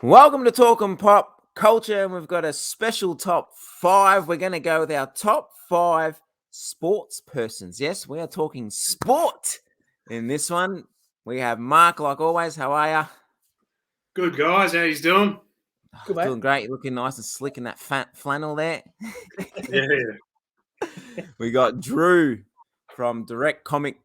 Welcome to Talking Pop Culture, and we've got a special top 5. We're going to go with our top 5 sports persons. Yes, we are talking sport in this one. We have Mark, like always. How are you? Good, guys. How you doing? Good, mate. Doing great. You're looking nice and slick in that fat flannel there. Yeah. We got Drew from Direct Comic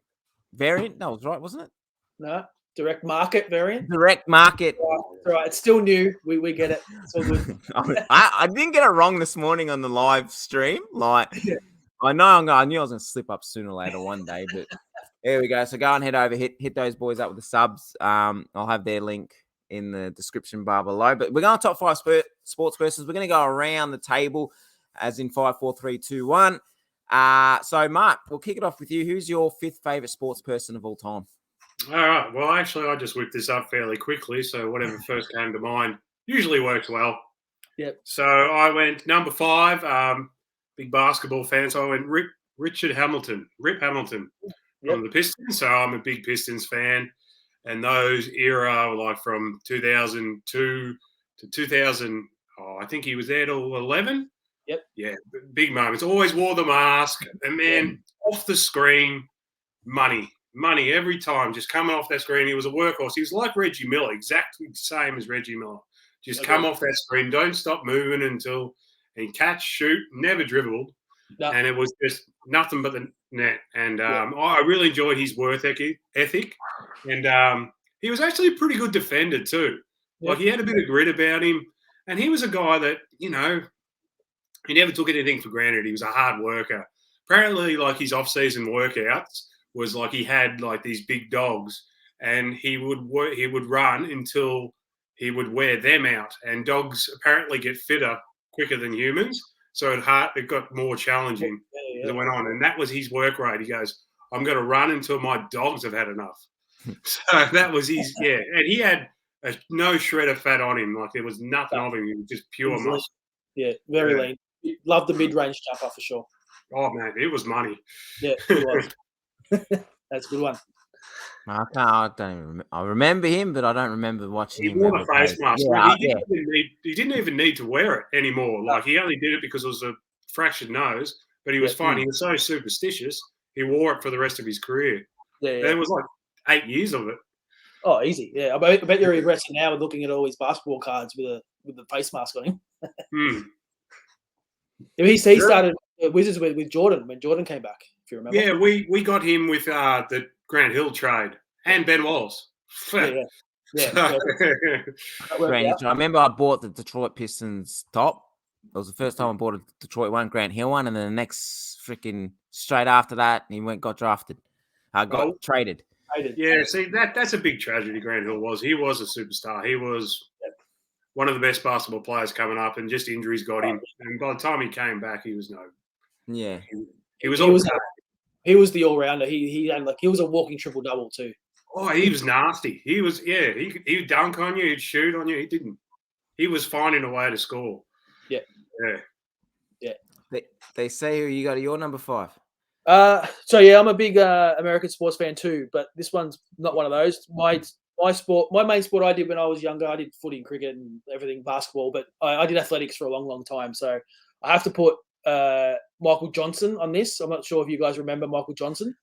Variant. That was right, wasn't it? No, Direct Market Variant. Direct Market. Right. It's still new. We get it. It's all good. I didn't get it wrong this morning on the live stream. I knew I was going to slip up sooner or later one day, but there we go. So go and head over, hit those boys up with the subs. I'll have their link in the description bar below. But we're going to top 5 sports persons. We're going to go around the table as in 5, 4, 3, 2, 1. So Mark, we'll kick it off with you. Who's your 5th favorite sports person of all time? All right. Well, actually, I just whipped this up fairly quickly, so whatever first came to mind usually works well. Yep. So I went number 5, big basketball fan, so I went Rip Hamilton from the Pistons. So I'm a big Pistons fan, and those era, like from 2002 to 2000, I think he was there till 11. Yep. Yeah, big moments. Always wore the mask, and man, off the screen, money every time. Just coming off that screen, he was a workhorse. He was like Reggie Miller, exactly the same as Reggie Miller. Just come off that screen, don't stop moving until and catch, shoot, never dribbled, and it was just nothing but the net. And I really enjoyed his work ethic, and he was actually a pretty good defender too. Like he had a bit of grit about him, and he was a guy that he never took anything for granted. He was a hard worker. Apparently, like his off-season workouts was like he had like these big dogs, and he would run until he would wear them out. And dogs apparently get fitter quicker than humans, so it got more challenging as it went on. And that was his work rate. He goes, "I'm going to run until my dogs have had enough." So that was his and he had no shred of fat on him. Like there was nothing of him. He was just pure muscle. Yeah, very lean. Loved the mid-range jumper for sure. Oh man, it was money. Yeah, it was. That's a good one. I remember him, but I don't remember watching him. He wore the face mask. He didn't even need to wear it anymore. Like he only did it because it was a fractured nose, but he was fine. He was so superstitious, he wore it for the rest of his career. And it was like 8 years of it. Oh, easy. Yeah, I bet you're regretting now with looking at all his basketball cards with the face mask on him. He started Wizards with Jordan when Jordan came back, if you remember. Yeah, we got him with the Grant Hill trade and Ben Wallace. Yeah. I remember I bought the Detroit Pistons top. It was the first time I bought a Detroit one, Grant Hill one, and then the next freaking straight after that, he got drafted. Got traded. Yeah, see that's a big tragedy. Grant Hill was. He was a superstar. He was one of the best basketball players coming up, and just injuries got him. And by the time he came back, he was no. Yeah, he was. He was the all rounder. He was a walking triple double too. Oh, he was nasty. He was he would dunk on you, he'd shoot on you. He didn't. He was finding a way to score. Yeah. They say you got your number 5. So yeah, I'm a big American sports fan too, but this one's not one of those. My main sport I did when I was younger, I did footy and cricket and everything, basketball, but I did athletics for a long, long time. So I have to put Michael Johnson on this. I'm not sure if you guys remember Michael Johnson.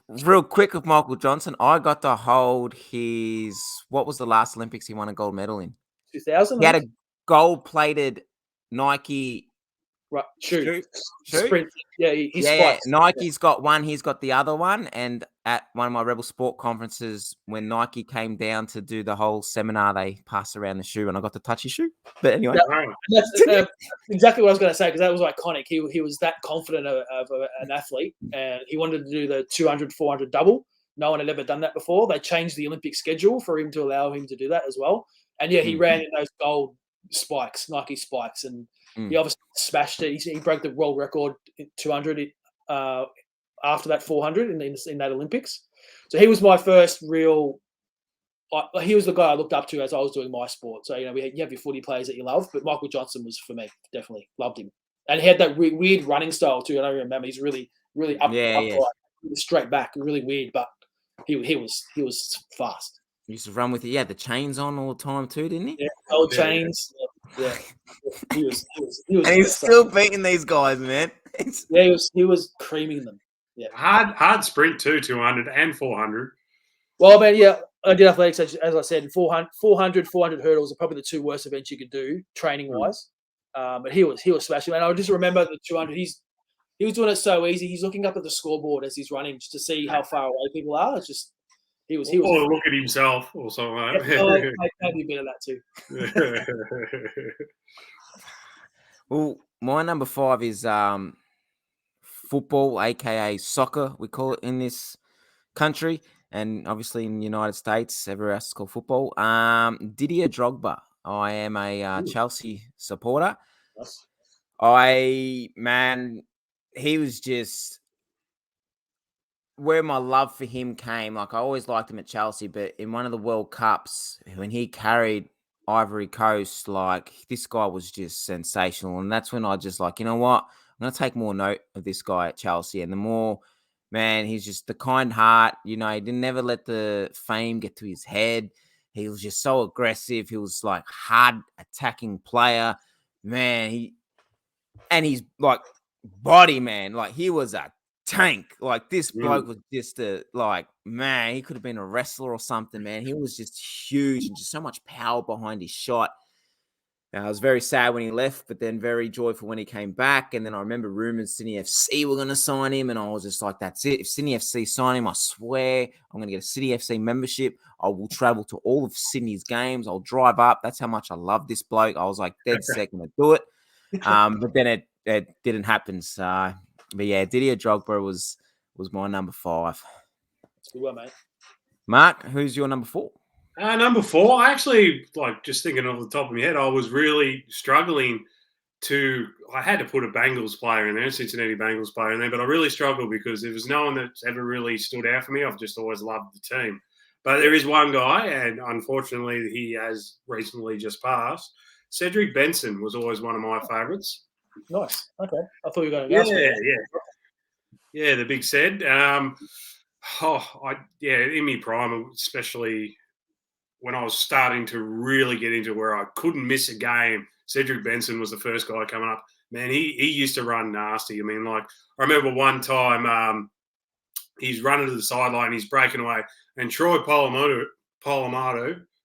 Real quick with Michael Johnson, I got to hold what was the last Olympics he won a gold medal in? 2000. He had a gold-plated Nike shoot. Sprint. Yeah, Nike's got one. He's got the other one. And at one of my Rebel Sport conferences, when Nike came down to do the whole seminar, they passed around the shoe, and I got to touch his shoe. But anyway, that's exactly what I was going to say, because that was iconic. He was that confident of an athlete, and he wanted to do the 200, 400 double. No one had ever done that before. They changed the Olympic schedule for him to allow him to do that as well. And he ran in those gold spikes, Nike spikes, and he obviously smashed it. He broke the world record in 200 after that 400 in that Olympics. So he was my first real. He was the guy I looked up to as I was doing my sport. So you have your footy players that you love, but Michael Johnson was for me, definitely loved him, and he had that weird running style too. I don't remember. He's really upright, straight back, really weird, but he was fast. Used to run with it. Yeah, the chains on all the time too, didn't he? Yeah, gold chains. Yeah. He was And he's still beating these guys, man. Yeah, he was creaming them. Yeah. Hard sprint too, 200 and 400. Well, man, yeah, I did athletics, as I said, 400 hurdles are probably the two worst events you could do training-wise. But he was smashing. And I just remember the 200. He was doing it so easy. He's looking up at the scoreboard as he's running just to see how far away people are. It's just he was. Or look at himself or something like that. Maybe a bit of that too. Well, my number 5 is football, aka soccer, we call it in this country, and obviously in the United States, everywhere else is called football. Didier Drogba. I am a Chelsea supporter. Yes. He was just where my love for him came. Like, I always liked him at Chelsea, but in one of the World Cups, when he carried Ivory Coast, like, this guy was just sensational. And that's when I just like, you know what? I'm going to take more note of this guy at Chelsea. And the more, man, he's just the kind heart. You know, he didn't never let the fame get to his head. He was just so aggressive. He was like hard attacking player, man. He's like body, man. Like, he was a tank. Like, this bloke was just man, he could have been a wrestler or something, man. He was just huge and just so much power behind his shot. I was very sad when he left, but then very joyful when he came back. And then I remember rumors Sydney FC were going to sign him, and I was just like, that's it. If Sydney FC sign him, I swear I'm going to get a Sydney FC membership. I will travel to all of Sydney's games. I'll drive up. That's how much I love this bloke. I was like dead set going to do it. But then it didn't happen. So, but yeah, Didier Drogba was my number 5. That's a good one, mate. Mark, who's your number 4? Number 4, I actually, just thinking off the top of my head, I was really struggling I had to put a Bengals player in there, Cincinnati Bengals player in there, but I really struggled because there was no one that's ever really stood out for me. I've just always loved the team. But there is one guy, and unfortunately he has recently just passed. Cedric Benson was always one of my favourites. Nice. Okay. I thought you were going to ask me. Yeah, the big Ced. In my prime, especially when I was starting to really get into where I couldn't miss a game, Cedric Benson was the first guy coming up. Man, he used to run nasty. I mean, I remember one time he's running to the sideline, he's breaking away, and Troy Polamalu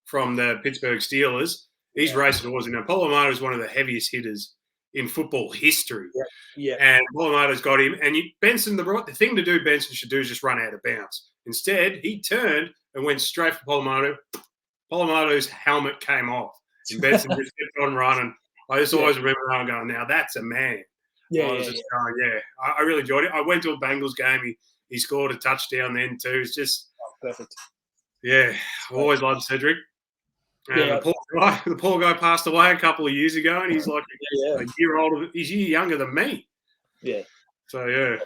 from the Pittsburgh Steelers, he's racing towards him. Now, Polamalu is one of the heaviest hitters in football history. Yeah. And Polamalu's got him. And Benson, the thing to do Benson should do is just run out of bounds. Instead, he turned and went straight for Polamalu. Polamalu's helmet came off, and Benson just kept on running. I just always remember going, now that's a man. I was just going, I really enjoyed it. I went to a Bengals game. He scored a touchdown then too. It's just perfect. Yeah, I always loved Cedric. The poor guy passed away a couple of years ago, and he's like a year older. He's a year younger than me. Yeah. So yeah.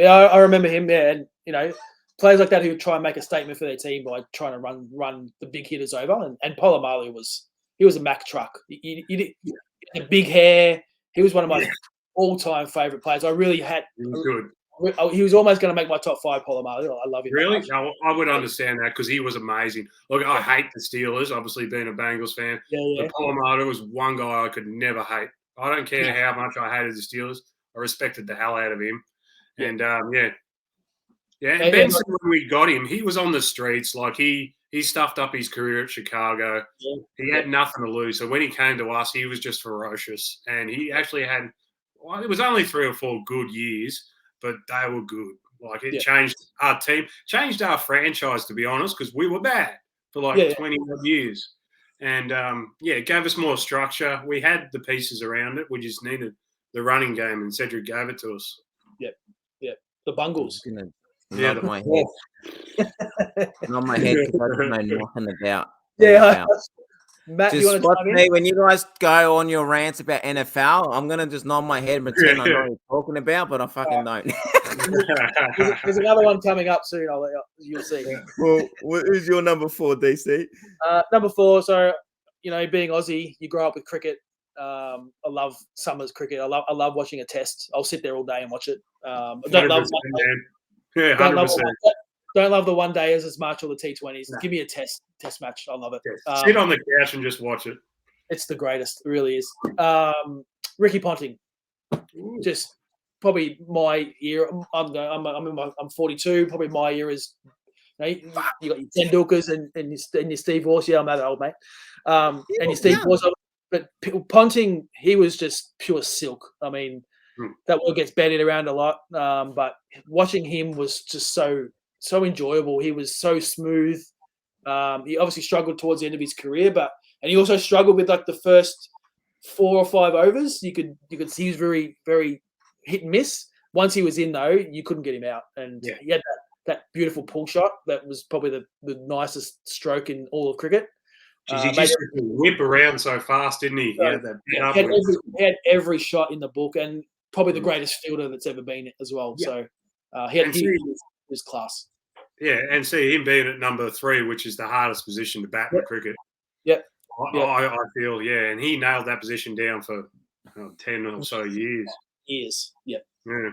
I remember him. Yeah, and players like that who would try and make a statement for their team by trying to run the big hitters over. And Polamalu was a Mack truck. He had big hair. He was one of my all-time favorite players. I really had. He was good. He was almost going to make my top 5, Polamalu. I love him. Really? No, I would understand that because he was amazing. Look, I hate the Steelers, obviously being a Bengals fan. But Polamalu was one guy I could never hate. I don't care how much I hated the Steelers. I respected the hell out of him. And, And Benson, when we got him, he was on the streets. Like, he stuffed up his career at Chicago. Yeah. He had nothing to lose. So when he came to us, he was just ferocious. And he actually had – it was only 3 or 4 good years, but they were good. Like, it changed our team, changed our franchise, to be honest, because we were bad for 20-odd years. And, it gave us more structure. We had the pieces around it. We just needed the running game, and Cedric gave it to us. Yep. The Bungles. Not my head. Not my head because I don't know nothing about. Matt, just spot me when you guys go on your rants about NFL. I'm gonna just nod my head and pretend I know what you're talking about, but I fucking don't. There's another one coming up soon. You'll see. Well, who's your number 4, DC? Number 4. So being Aussie, you grow up with cricket. I love Summers cricket. I love watching a test. I'll sit there all day and watch it. I don't love. 100%. Don't love the one dayers as much or the T20s. No. Give me a test match. I love it. Yes. Sit on the couch and just watch it. It's the greatest. It really is. Ricky Ponting, just probably my era. I'm 42. Probably my era is. You got your Tendulkars and your Steve Waugh. Yeah, I'm that old, mate. And your Steve Waugh. But Ponting, he was just pure silk. I mean, that one gets bandied around a lot. But watching him was just so enjoyable. He was so smooth. He obviously struggled towards the end of his career, and he also struggled with like the first 4 or 5 overs. You could see he was very, very hit and miss. Once he was in though, you couldn't get him out. And he had that beautiful pull shot. That was probably the nicest stroke in all of cricket. Jeez, he just whip around so fast, didn't he? He had every shot in the book, and probably the greatest fielder that's ever been as well. Yeah. So he was class. Yeah, and see him being at number 3, which is the hardest position to bat in cricket. Yep. I feel, and he nailed that position down for 10 or so years. Yep. Yeah.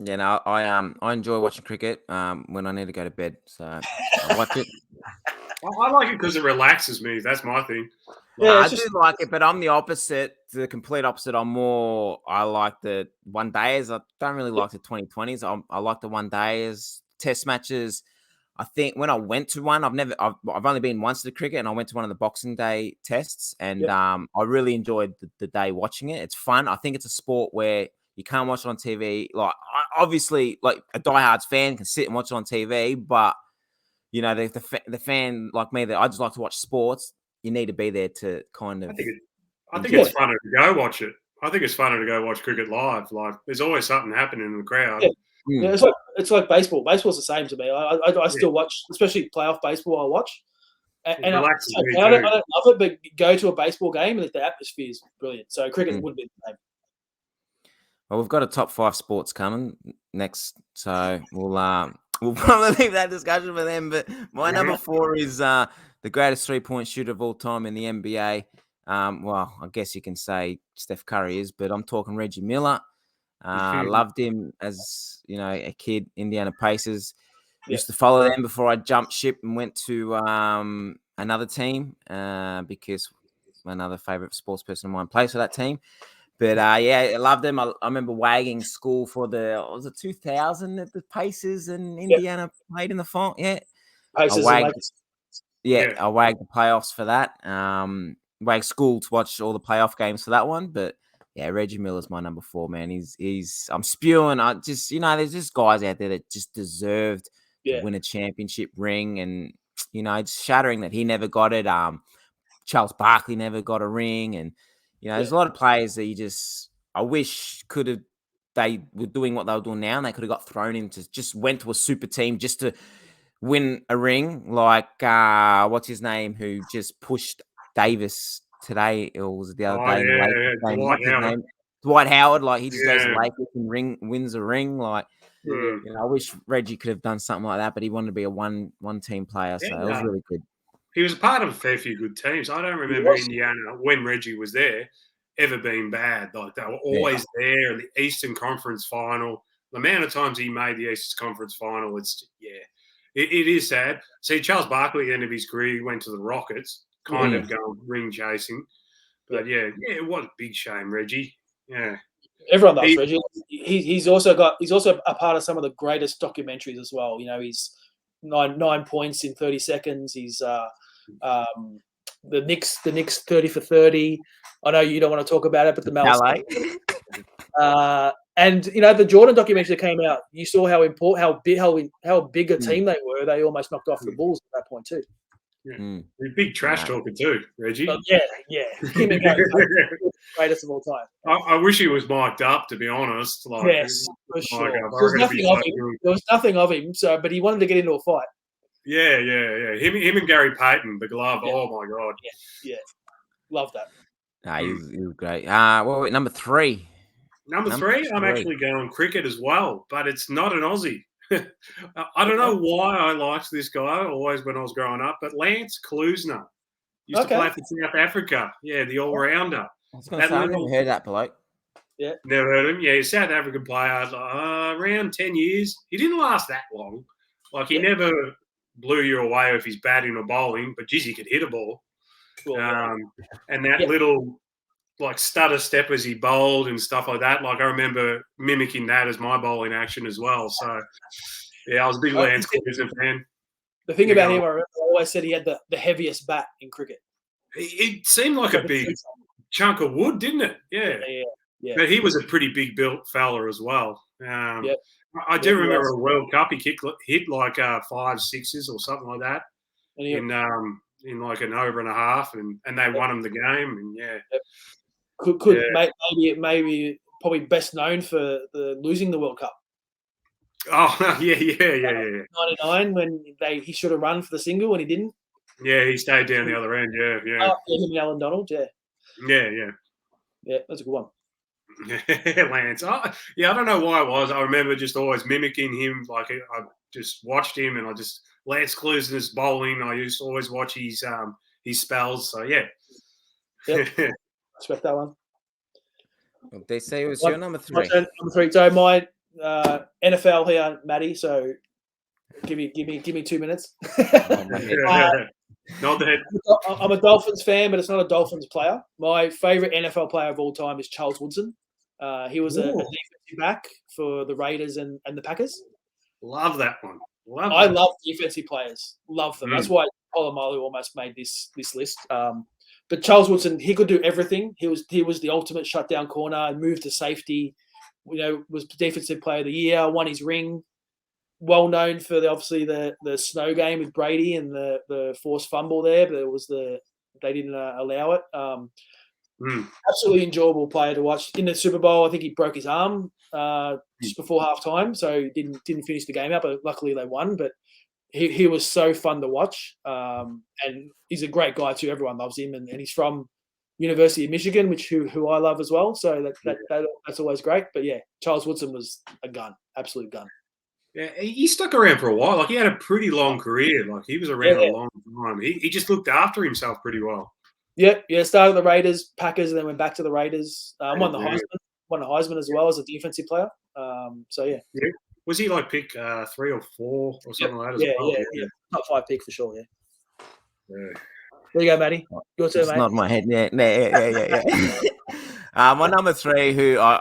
Yeah, no, I enjoy watching cricket when I need to go to bed, so I watch it. I like it because it relaxes me. That's my thing. I do like it, but I'm the opposite, the complete opposite. I like the one days. I don't really like the 2020s. I like the one days, test matches. I think when I went to one, I've only been once to the cricket, and I went to one of the Boxing Day tests, and I really enjoyed the day watching it. It's fun. I think it's a sport where you can't watch it on TV. Like, obviously, like a diehards fan can sit and watch it on TV, but you know, the fan like me that I just like to watch sports. You need to be there to kind of. I think it's funner to go watch it. I think it's funner to go watch cricket live. Like, there's always something happening in the crowd. Yeah, it's like baseball. Baseball's the same to me. I still watch, especially playoff baseball. I watch, and I don't love it, but go to a baseball game and the atmosphere is brilliant. So cricket wouldn't be the same. Well, we've got a top 5 sports coming next, so we'll probably leave that discussion for them. But my number 4 is the greatest 3-point shooter of all time in the NBA. Well, I guess you can say Steph Curry is, but I'm talking Reggie Miller. I loved him as, a kid, Indiana Pacers. Used to follow them before I jumped ship and went to another team because another favorite sports person of mine plays for that team. But, I loved him. I remember wagging school for was it 2000 at the Pacers and Indiana played in the final? Yeah. Pacers I wagged the playoffs for that. Wagged school to watch all the playoff games for that one. But, Reggie Miller's my number 4, man. I'm spewing. There's just guys out there that just deserved to win a championship ring. And, it's shattering that he never got it. Charles Barkley never got a ring. And, there's a lot of players that I wish they were doing what they were doing now, and they could have got thrown into, just went to a super team just to win a ring. Like, what's his name, who just pushed Davis today, or was it the other day? Dwight Howard. Like, he just goes to Lakers and wins a ring. Like, I wish Reggie could have done something like that, but he wanted to be a one team player, so it was really good. He was a part of a fair few good teams. I don't remember Indiana, when Reggie was there, ever being bad. Like, they were always there in the Eastern Conference Final. The amount of times he made the Eastern Conference Final, it is sad. See, Charles Barkley at the end of his career, he went to the Rockets, kind of going ring chasing. But, what a big shame, Reggie. Yeah. Everyone loves Reggie. He's also a part of some of the greatest documentaries as well. He's 9 points in 30 seconds. He's the Knicks 30 for 30. I know you don't want to talk about it, but the and the Jordan documentary that came out, you saw how big a team they were. They almost knocked off the Bulls at that point too. Yeah. He's a big trash talker too, Reggie. Him and Gary, greatest of all time. I wish he was mic'd up, to be honest. Like, yes, for sure. There was nothing of him. So, but he wanted to get into a fight. Yeah. Him and Gary Payton, the glove. Yeah. Oh my god. Yeah. Love that. He was great. Number 3. Number 3, I'm actually going cricket as well, but it's not an Aussie. I don't know why I liked this guy always when I was growing up, but Lance Klusener used to play for South Africa. Yeah, the all-rounder. I was going to say, I've never heard that bloke. Yeah. Never heard him. Yeah, he's a South African player. Around 10 years. He didn't last that long. Like, he never blew you away if he's batting or bowling, but, geez, he could hit a ball. And that little, like, stutter step as he bowled and stuff like that, like, I remember mimicking that as my bowling action as well. So, yeah, I was a big Lance Klusener fan. The thing about him, I always said he had the heaviest bat in cricket. It seemed like a big chunk of wood, didn't it? Yeah. But he was a pretty big built fella as well. I do remember a World Cup. He hit like 5 sixes or something like that in like an over and a half, and they won him the game. And maybe probably best known for losing the World Cup. Oh yeah. 99 when he should have run for the single and he didn't. Yeah, he stayed down the other end. Yeah. Oh, him and Alan Donald. Yeah, that's a good one. Lance. I don't know why it was. I remember just always mimicking him. Like, I just watched him, and Lance Klusener's bowling. I used to always watch his spells. So yeah. Respect that one. They say it was your number 3. Number 3. So my NFL here, Matty. So give me 2 minutes. Not that. I'm a Dolphins fan, but it's not a Dolphins player. My favorite NFL player of all time is Charles Woodson. He was a defensive back for the Raiders and the Packers. Love that one. I love defensive players. Love them. That's why Polamalu almost made this list. But Charles Woodson, he could do everything. He was the ultimate shutdown corner. Moved to safety. Was defensive player of the year. Won his ring. Well known for the snow game with Brady and the forced fumble there, but they didn't allow it. Absolutely enjoyable player to watch. In the Super Bowl, I think he broke his arm just before halftime, so didn't finish the game out. But luckily they won. But he was so fun to watch, and he's a great guy too. Everyone loves him, and he's from University of Michigan, who I love as well. So that's always great. But yeah, Charles Woodson was a gun, absolute gun. Yeah, he stuck around for a while. Like, he had a pretty long career. Like, he was around a long time. He just looked after himself pretty well. Yeah. Started the Raiders, Packers, and then went back to the Raiders. Won the Heisman as well as a defensive player. So yeah. Was he like pick 3 or 4 or something like that as well? Yeah. Top 5 pick for sure. Yeah. There you go, Matty. Your turn, mate. Not my head. Yeah. My number 3, who I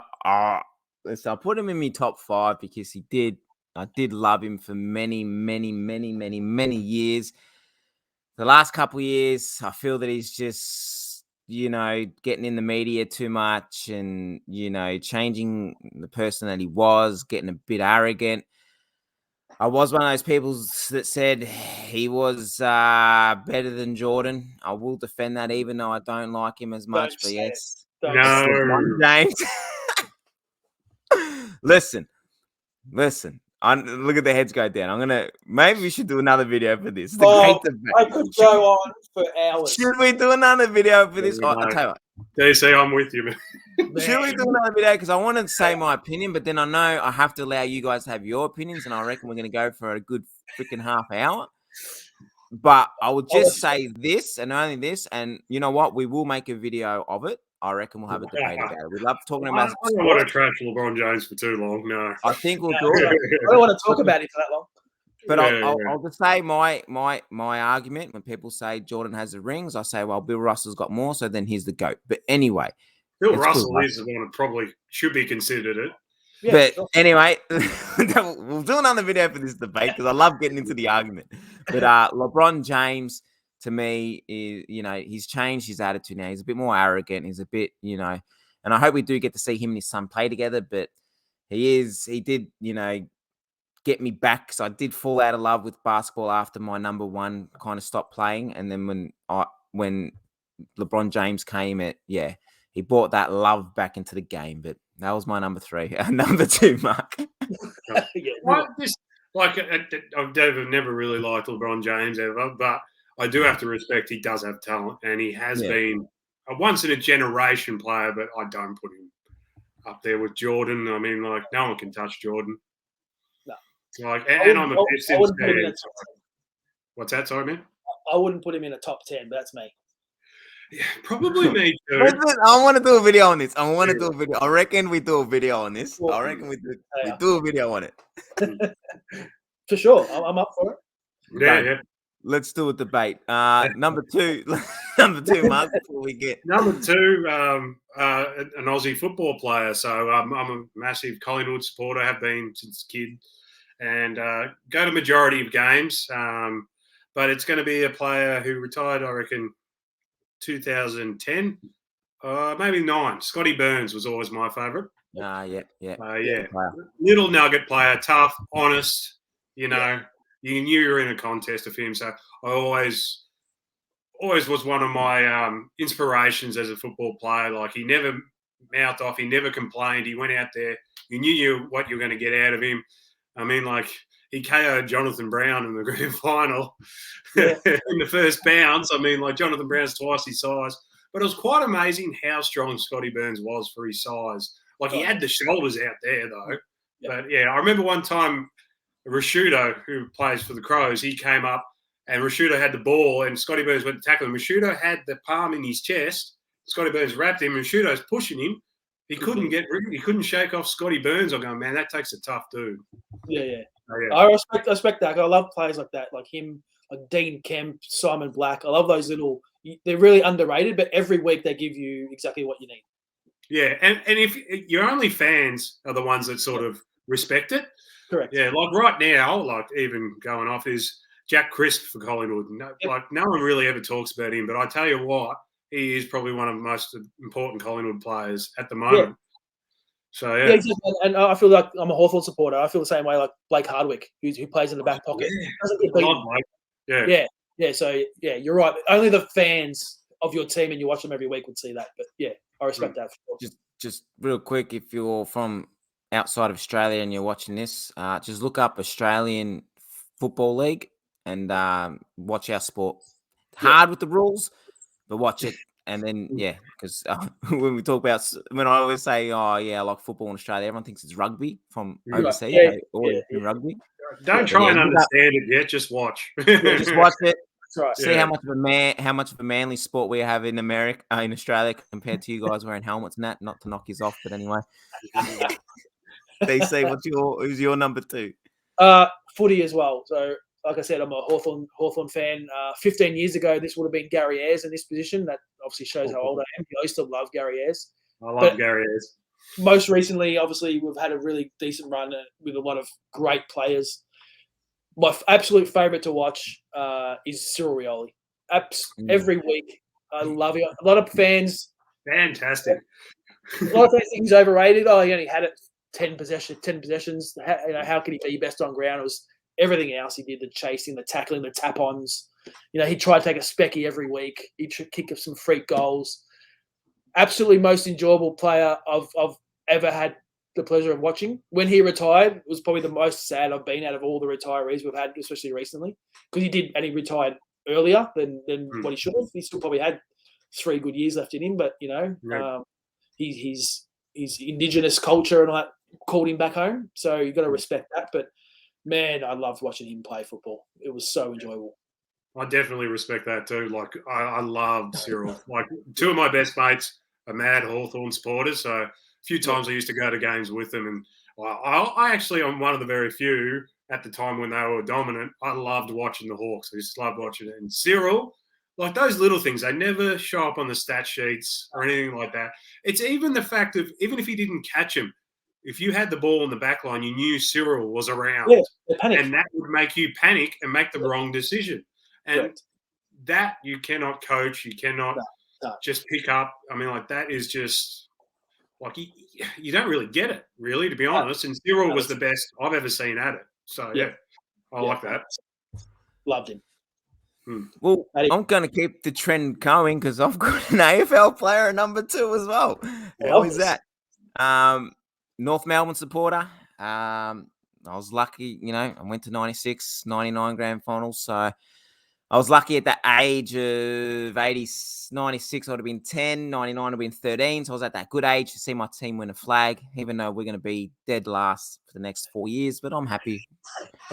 put him in my top 5 because I did love him for many, many, many, many, many years. The last couple of years, I feel that he's just, getting in the media too much and, changing the person that he was, getting a bit arrogant. I was one of those people that said he was better than Jordan. I will defend that, even though I don't like him as much. But yes, no, James. Listen. Look at the heads go down. Maybe we should do another video for this. I could go on for hours. Should we do another video for this? I'll tell you what. DC, I'm with you, man. Should we do another video? Because I want to say my opinion, but then I know I have to allow you guys to have your opinions, and I reckon we're going to go for a good freaking half hour. But I will just say this and only this, and you know what? We will make a video of it. I reckon we'll have a debate about it. We love talking about it. I don't want to trash LeBron James for too long, no. I think we'll do it. I don't want to talk about it for that long. But I'll just say my argument when people say Jordan has the rings, I say, well, Bill Russell's got more, so then he's the GOAT. But anyway. Bill Russell is the one that probably should be considered it. Yeah, but sure. Anyway, we'll do another video for this debate because I love getting into the argument. But LeBron James, to me, is, he's changed his attitude now. He's a bit more arrogant. He's a bit, and I hope we do get to see him and his son play together. But he did, get me back because I did fall out of love with basketball after my number 1 kind of stopped playing. And then when LeBron James came, he brought that love back into the game. But that was my number 3. Number 2, Mark. I've never really liked LeBron James ever, but I do have to respect he does have talent, and he has been a once-in-a-generation player, but I don't put him up there with Jordan. I mean, no one can touch Jordan. No. And I'm a Pistons fan. What's that? Sorry, man? I wouldn't put him in a top 10, but that's me. Yeah, probably me too. I want to do a video on this. I reckon we do a video on this. I reckon we do a video on it. For sure. I'm up for it. Yeah. Let's do a debate. Number 2, number 2, Mark, before we get number 2, an Aussie football player. So I'm a massive Collingwood supporter, have been since a kid, and go to majority of games. But it's going to be a player who retired, I reckon, 2010, maybe 9. Scotty Burns was always my favourite. yeah. Little nugget player, tough, honest. You know, you knew you were in a contest of him. So I always was one of my inspirations as a football player. Like, he never mouthed off, he never complained. He went out there, you knew what you were going to get out of him. I mean, like, he KO'd Jonathan Brown in the grand final in the first bounce. I mean, like, Jonathan Brown's twice his size. But it was quite amazing how strong Scotty Burns was for his size. Like, he had the shoulders out there, though. But, I remember one time Rashudo, who plays for the Crows, he came up and Rashudo had the ball and Scotty Burns went to tackle him. Rashudo had the palm in his chest. Scotty Burns wrapped him. Rashudo's pushing him. He couldn't shake off Scotty Burns. I'm going, man, that takes a tough dude. Yeah. I respect that. I love players like that, like him, like Dean Kemp, Simon Black. I love those little. They're really underrated, but every week they give you exactly what you need. Yeah, and if your only fans are the ones that sort of respect it. Correct. Yeah, like right now, like even going off is Jack Crisp for Collingwood. Like, no one really ever talks about him, but I tell you what, he is probably one of the most important Collingwood players at the moment. Yeah. So, yeah. Exactly. And I feel like I'm a Hawthorn supporter. I feel the same way like Blake Hardwick, who plays in the back pocket. Doesn't get beaten. Yeah. So, you're right. Only the fans of your team and you watch them every week would see that. But, I respect that. For sure. Just real quick, if you're from outside of Australia and you're watching this, just look up Australian Football League and watch our sport. Hard with the rules, but watch it. And then, because when I always say, I like football in Australia, everyone thinks it's rugby from overseas. Rugby. Don't try and understand it yet. Just watch. Just watch it. Right. See how much of a manly sport we have in America, in Australia, compared to you guys wearing helmets and that. Not to knock you off, but anyway. DC, who's your number 2? Footy as well. So, like I said, I'm a Hawthorn fan. 15 years ago, this would have been Gary Ayres in this position. That obviously shows how old I am. I used to love Gary Ayres. I love Gary Ayres. Most recently, obviously, we've had a really decent run with a lot of great players. My absolute favourite to watch is Cyril Rioli. Every week, I love it. A lot of fans. Fantastic. A lot of fans think he's overrated. Oh, he only had it 10 possessions. How could he be best on ground? It was everything else he did, the chasing, the tackling, the tap-ons. He tried to take a specky every week. He'd kick up some freak goals. Absolutely most enjoyable player I've ever had the pleasure of watching. When he retired, it was probably the most sad I've been out of all the retirees we've had, especially recently, because he retired earlier than what he should have. He still probably had 3 good years left in him, but his indigenous culture and all that called him back home. So you've got to respect that. But man, I loved watching him play football. It was so enjoyable. I definitely respect that too. Like, I loved Cyril. Like, 2 of my best mates are mad Hawthorn supporters, so a few times I used to go to games with them, and I actually, I'm one of the very few at the time when they were dominant. I loved watching the Hawks. I just loved watching it. And Cyril, like those little things, they never show up on the stat sheets or anything like that. It's even the fact of, even if he didn't catch him, if you had the ball in the back line, you knew Cyril was around. And that would make you panic and make the wrong decision. And that you cannot coach. You cannot just pick up. I mean, like, that is just, like, you don't really get it, really, to be honest. And Cyril was the best I've ever seen at it. So, I like that. Loved him. Well, I'm going to keep the trend going because I've got an AFL player at number 2 as well. How is that? North Melbourne supporter. I was lucky, I went to 96, 99 grand finals. So I was lucky at that age of 96, I would have been 10, 99 would have been 13. So I was at that good age to see my team win a flag, even though we're going to be dead last for the next 4 years. But I'm happy.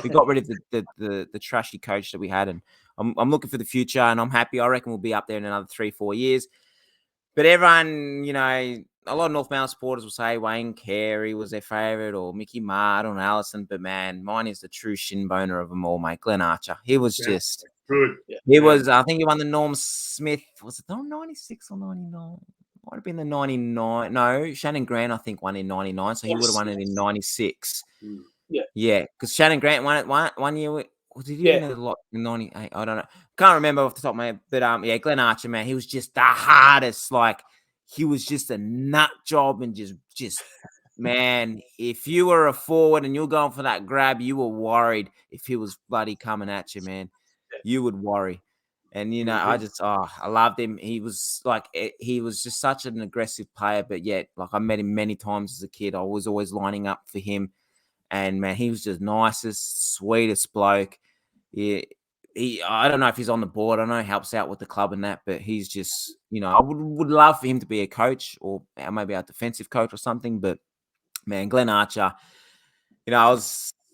We got rid of the trashy coach that we had, and I'm looking for the future, and I'm happy. I reckon we'll be up there in another 3-4 years. But everyone, a lot of North Melbourne supporters will say Wayne Carey was their favourite or Mickey Martin or Allison, but man, mine is the true shin boner of them all, mate. Glenn Archer. He was just good. He was, I think he won the Norm Smith. Was it 96 or 99? Might have been the 99. No, Shannon Grant, I think, won in 99. So he would have won it in 96. Yeah, because Shannon Grant won it one year. Did he win it a lot in 98? I don't know. Can't remember off the top of my head. But yeah, Glenn Archer, man, he was just the hardest. Like, he was just a nut job and just man, if you were a forward and you were going for that grab, you were worried if he was bloody coming at you, man. You would worry. And, you know, I loved him. He was just such an aggressive player, but yet, like, I met him many times as a kid. I was always lining up for him. And, man, he was just nicest, sweetest bloke. Yeah, I don't know if he's on the board. I know he helps out with the club and that, but he's just, you know, I would love for him to be a coach or maybe a defensive coach or something. But, man, Glenn Archer, you know,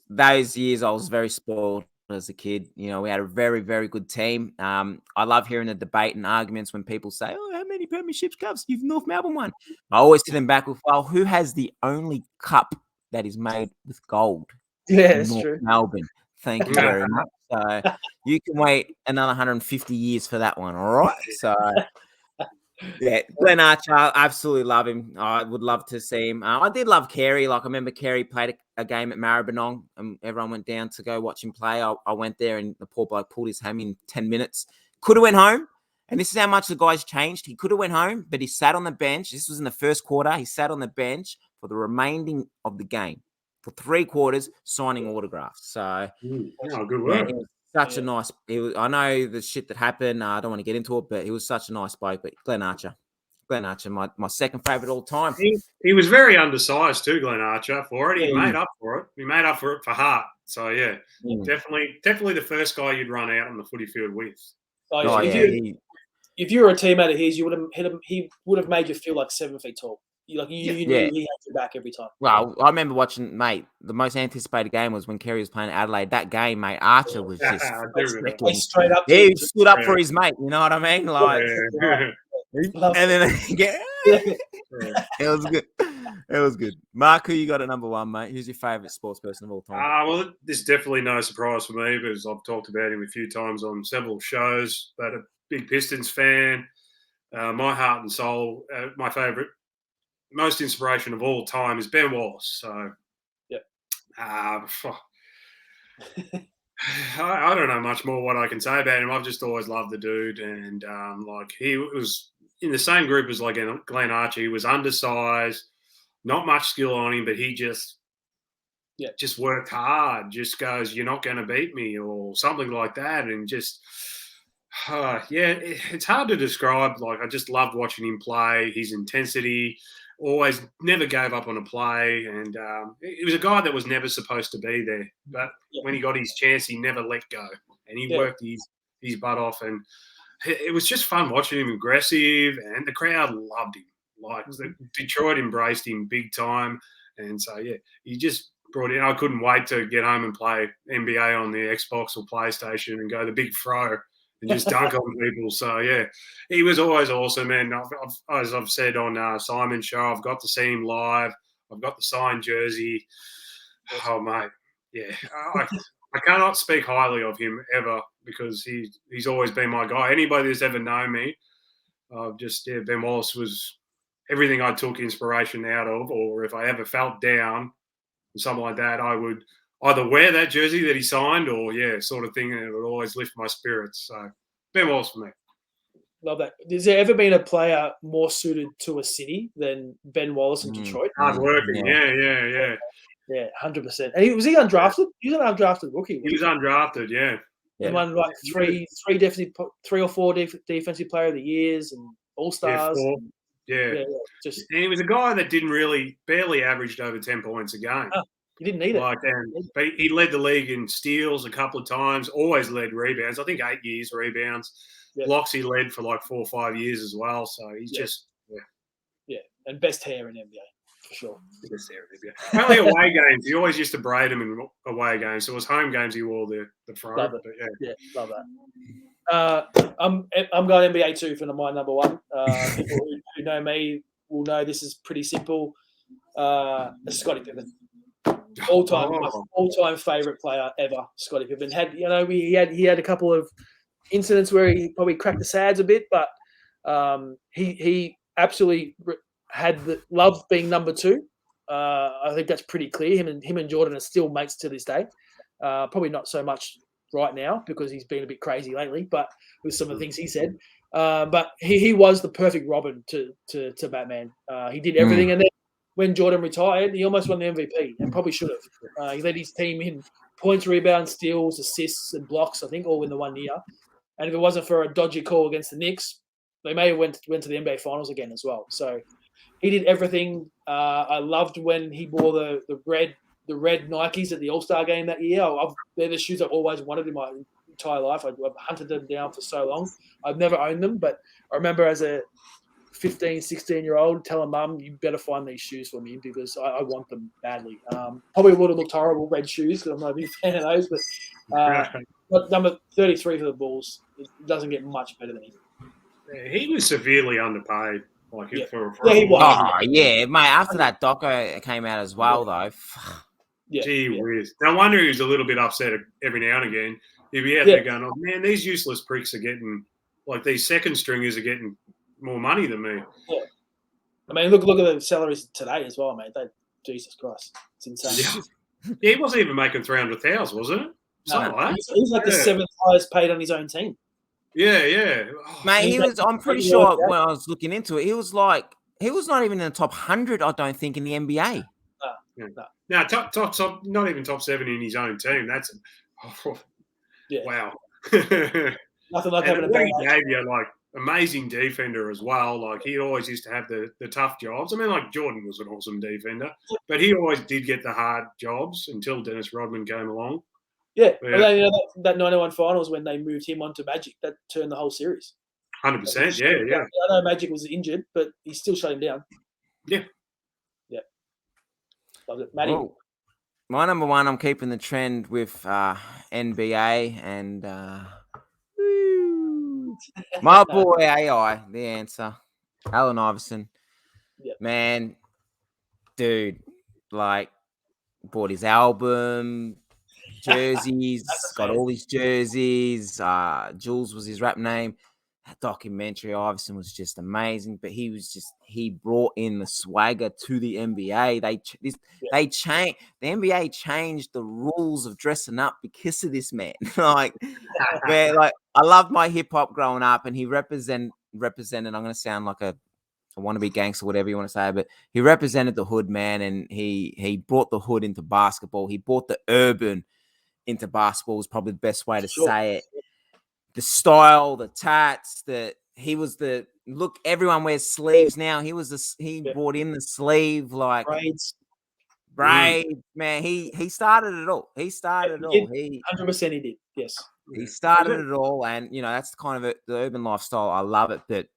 those years I was very spoiled as a kid. You know, we had a very, very good team. I love hearing the debate and arguments when people say, oh, how many premierships cups you've North Melbourne won? I always sit them back with, well, who has the only cup that is made with gold? Yeah, that's North true. Melbourne. Thank you very much. So you can wait another 150 years for that one, all right? So, yeah, Glenn Archer, I absolutely love him. I would love to see him. I did love Carey. Like, I remember Carey played a game at Maribyrnong, and everyone went down to go watch him play. I went there, and the poor bloke pulled his hammy in 10 minutes. Could have went home, and this is how much the guy's changed. He could have went home, but he sat on the bench. This was in the first quarter. He sat on the bench for the remaining of the game. For 3 quarters, signing autographs. So, good work. Man, he was such a nice. I know the shit that happened. I don't want to get into it, but he was such a nice bloke. But Glenn Archer, my second favorite all time. He was very undersized too, Glenn Archer. For it, he made up for it. He made up for it for heart. So yeah, definitely the first guy you'd run out on the footy field with. If you were a teammate of his, you would have hit him. He would have made you feel like 7 feet tall. You knew he had your back every time. Well, I remember watching, mate, the most anticipated game was when Kerry was playing Adelaide. That game, mate, Archer was just straight up. He stood up for his mate. You know what I mean? Like, and then it was good. It was good. Mark, who you got at number 1, mate? Who's your favourite sports person of all time? Well, this is definitely no surprise for me because I've talked about him a few times on several shows. But a big Pistons fan. My heart and soul, my favourite. Most inspiration of all time is Ben Wallace. So, I don't know much more what I can say about him. I've just always loved the dude, and like he was in the same group as like Glenn Archer. He was undersized, not much skill on him, but he just worked hard. Just goes, "You're not going to beat me," or something like that, and just. It's hard to describe. Like, I just loved watching him play. His intensity. Always never gave up on a play, and he was a guy that was never supposed to be there. But when he got his chance, he never let go, and he worked his butt off. And it was just fun watching him aggressive, and the crowd loved him. Like Detroit embraced him big time, and so he just brought in. I couldn't wait to get home and play NBA on the Xbox or PlayStation and go the big throw. And just dunk on people. So, he was always awesome. And as I've said on Simon's show, I've got to see him live. I've got the signed jersey. Oh, mate. Yeah. I cannot speak highly of him ever because he's always been my guy. Anybody that's ever known me, Ben Wallace was everything I took inspiration out of, or if I ever felt down or something like that, I would either wear that jersey that he signed or, sort of thing, and it would always lift my spirits. So, Ben Wallace for me. Love that. Has there ever been a player more suited to a city than Ben Wallace in Detroit? Hard working, yeah. Yeah, 100%. And was he undrafted? He was an undrafted rookie. He was undrafted, He won like three or four defensive player of the years and all-stars. And he was a guy that barely averaged over 10 points a game. He didn't need it. But he led the league in steals a couple of times, always led rebounds. I think 8 years rebounds. Blocks he led for like 4 or 5 years as well. So he's just. And best hair in NBA, for sure. Best hair in NBA. Only away games. He always used to braid them in away games. So it was home games he wore the fro. Love it. Love that. I'm going NBA too for my number 1. People who know me, will know this is pretty simple. Scottie Pippen. All-time favorite player ever, Scottie Pippen. He had a couple of incidents where he probably cracked the sads a bit, but he absolutely had the love being number 2. I think that's pretty clear. Him and Jordan are still mates to this day. Probably not so much right now because he's been a bit crazy lately, but with some of the things he said. But he was the perfect Robin to Batman. He did everything, and then when Jordan retired, he almost won the MVP and probably should have. He led his team in points, rebounds, steals, assists, and blocks, I think, all in the 1 year. And if it wasn't for a dodgy call against the Knicks, they may have went to the NBA Finals again as well. So he did everything. I loved when he wore the red Nikes at the All-Star game that year. They're the shoes I've always wanted in my entire life. I've hunted them down for so long. I've never owned them, but I remember as a 15, 16-year-old telling mum, you better find these shoes for me because I want them badly. Probably would have looked horrible, red shoes, because I'm not a big fan of those, but number 33 for the Bulls, it doesn't get much better than him. He was severely underpaid. He was. Oh, yeah, mate. After that doco came out as well, though. Gee whiz. No wonder he was a little bit upset every now and again. He'd be out there going, oh, man, these useless pricks are getting, these second stringers are getting more money than me. Yeah. I mean, look at the salaries today as well, mate. Jesus Christ. It's insane. Yeah, he wasn't even making 300,000, wasn't it? Something like that. He's like the 7th highest paid on his own team. Yeah. Oh, mate, I'm pretty sure when I was looking into it, he was not even in the top 100, I don't think, in the NBA. No, top, not even top 7 in his own team. That's wow. Nothing like having a bad behavior, amazing defender as well. He always used to have the tough jobs. I mean, Jordan was an awesome defender, but he always did get the hard jobs until Dennis Rodman came along. Yeah. Well, that 91 finals when they moved him onto Magic, that turned the whole series. 100%, yeah. I know Magic was injured, but he still shut him down. Yeah. Love it. Matty? Well, my number 1, I'm keeping the trend with NBA and my boy AI, the answer. Allen Iverson. Yep. Man, dude, bought his album, jerseys, got all his jerseys. Jules was his rap name. That documentary, Iverson was just amazing, but he brought in the swagger to the NBA. The NBA changed the rules of dressing up because of this man. Man, I loved my hip hop growing up, and he represented. I'm going to sound like a wannabe gangster, whatever you want to say, but he represented the hood, man, and he brought the hood into basketball. He brought the urban into basketball. Was probably the best way to say it. The style, the tats, he was the look. Everyone wears sleeves now. He brought in the sleeve, braids, man. He started it all. He 100% he did. Yes, he started it all, and that's kind of the urban lifestyle. I love it, but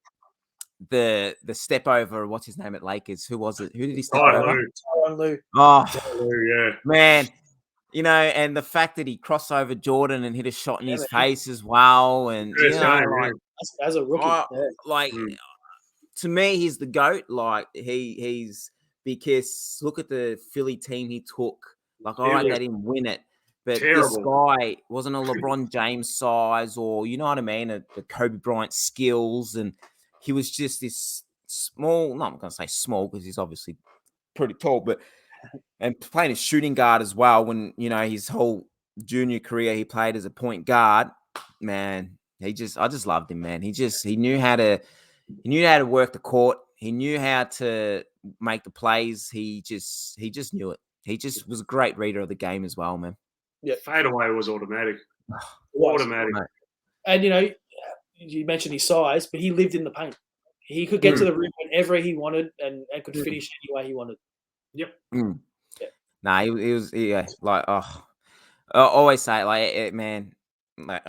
the step over. What's his name at Lakers? Who was it? Who did he step over? Tyronn Lue. Oh, man. And the fact that he crossed over Jordan and hit a shot in his face as well. And, as a rookie. To me, he's the GOAT. He's because look at the Philly team he took. They didn't win it. But this guy wasn't a LeBron James size or, you know what I mean, the Kobe Bryant skills. And he was just this small, not I'm going to say small because he's obviously pretty tall, and playing a shooting guard as well. When his whole junior career, he played as a point guard. Man, I just loved him, man. He knew how to work the court. He knew how to make the plays. He just knew it. He just was a great reader of the game as well, man. Yeah, fadeaway was automatic. Automatic. And you mentioned his size, but he lived in the paint. He could get to the rim whenever he wanted and could finish any way he wanted. Yep. Yeah. Nah, he was I always say man, I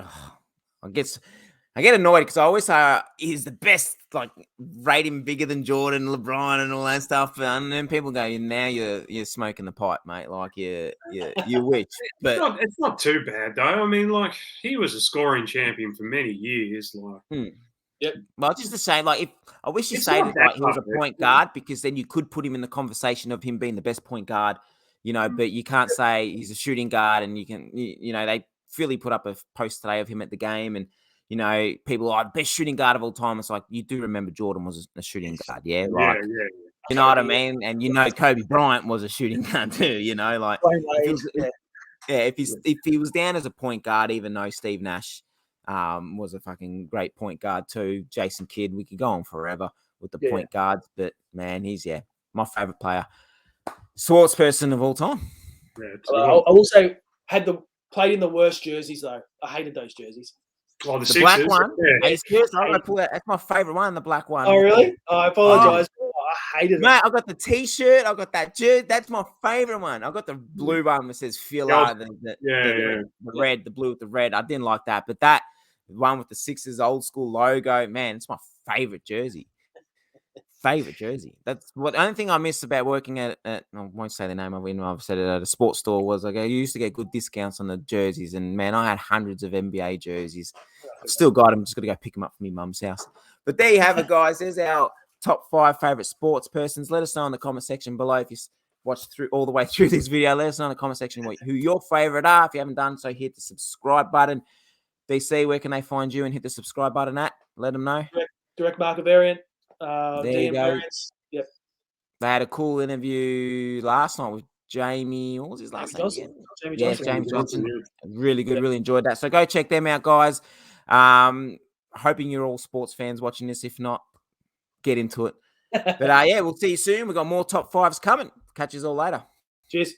get annoyed because I always say he's the best, rate him bigger than Jordan, LeBron, and all that stuff. And then people go, now you're smoking the pipe, mate. You wish, but it's not too bad though. I mean, he was a scoring champion for many years. Well, just to say, like, if I wish you It's say not that that like he was a tough, point guard, because then you could put him in the conversation of him being the best point guard, but you can't say he's a shooting guard, and they Philly put up a post today of him at the game, and people are best shooting guard of all time. It's like, you do remember Jordan was a shooting guard, yeah, like, Yeah. you know what I mean? And Kobe Bryant was a shooting guard too, like if he was down as a point guard, even though Steve Nash was a fucking great point guard too, Jason Kidd, we could go on forever with the point guards, but man, he's my favorite player, sportsperson of all time. Yeah, I also played in the worst jerseys though. I hated those jerseys. Oh, the black one. Yeah. Ace jersey, I'm gonna pull that. That's my favorite one, the black one. Oh really? Oh, I apologize. I hated it. Mate, I got the T-shirt. I got that jersey. That's my favorite one. I got the blue one that says Filler. The red, the blue with the red. I didn't like that, but that one with the Sixers old school logo, man, it's my favorite jersey. That's what. The only thing I miss about working at I won't say the name of it. I've said it at a sports store. Was like I used to get good discounts on the jerseys, and man, I had hundreds of NBA jerseys. I've still got them. Just got to go pick them up from my mum's house. But there you have it, guys. There's our top 5 favorite sports persons. Let us know in the comment section below if you watched all the way through this video. Let us know in the comment section who your favorite are. If you haven't done so, hit the subscribe button. DC, where can they find you and hit the subscribe button at? Let them know. Direct market variant. There you go. Variants. Yep. They had a cool interview last night with Jamie. What was his last name again? Jamie Johnson. Really good. Really enjoyed that. So go check them out, guys. Hoping you're all sports fans watching this. If not, get into it. But we'll see you soon. We've got more top 5s coming. Catch you all later. Cheers.